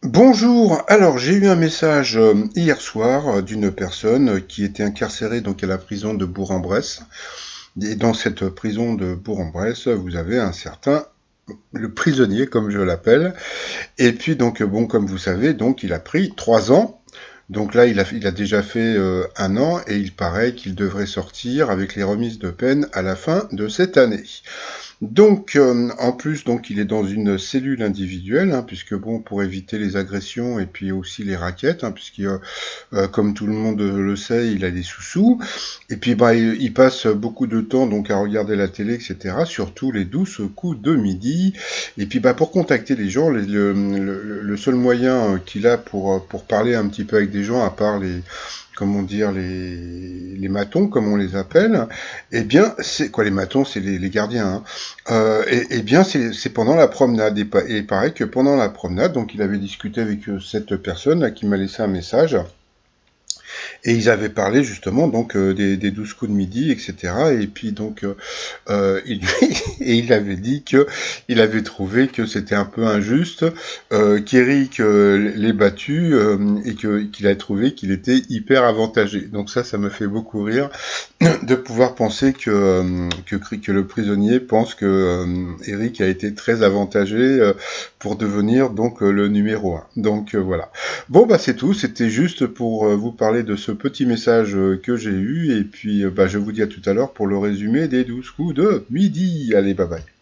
Bonjour, alors j'ai eu un message hier soir d'une personne qui était incarcérée donc à la prison de Bourg-en-Bresse. Et dans cette prison de Bourg-en-Bresse, vous avez un certain, le prisonnier comme je l'appelle. Et puis donc bon, comme vous savez, donc il a pris 3 ans. Donc là, il a déjà fait 1 an et il paraît qu'il devrait sortir avec les remises de peine à la fin de cette année. Donc, en plus, donc il est dans une cellule individuelle, hein, puisque bon, pour éviter les agressions et puis aussi les raquettes, hein, puisque comme tout le monde le sait, il a des sous-sous. Et puis, bah, il passe beaucoup de temps donc à regarder la télé, etc. Surtout les douces coups de midi. Et puis, bah, pour contacter les gens, le seul moyen qu'il a pour parler un petit peu avec des gens, à part comment dire, les matons, comme on les appelle, eh bien, c'est quoi les matons, c'est les gardiens, hein. Et bien, c'est pendant la promenade. Et il paraît que pendant la promenade, donc il avait discuté avec cette personne là, qui m'a laissé un message. Et ils avaient parlé justement donc des 12 coups de midi, etc. Et puis donc et il avait dit que il avait trouvé que c'était un peu injuste, qu'Eric l'ait battu et qu'il a trouvé qu'il était hyper avantagé. Donc ça me fait beaucoup rire de pouvoir penser que le prisonnier pense que Eric a été très avantagé pour devenir donc le numéro un. Donc voilà. Bon bah c'est tout, c'était juste pour vous parler de ce petit message que j'ai eu et puis bah je vous dis à tout à l'heure pour le résumé des 12 coups de midi. Allez, bye bye.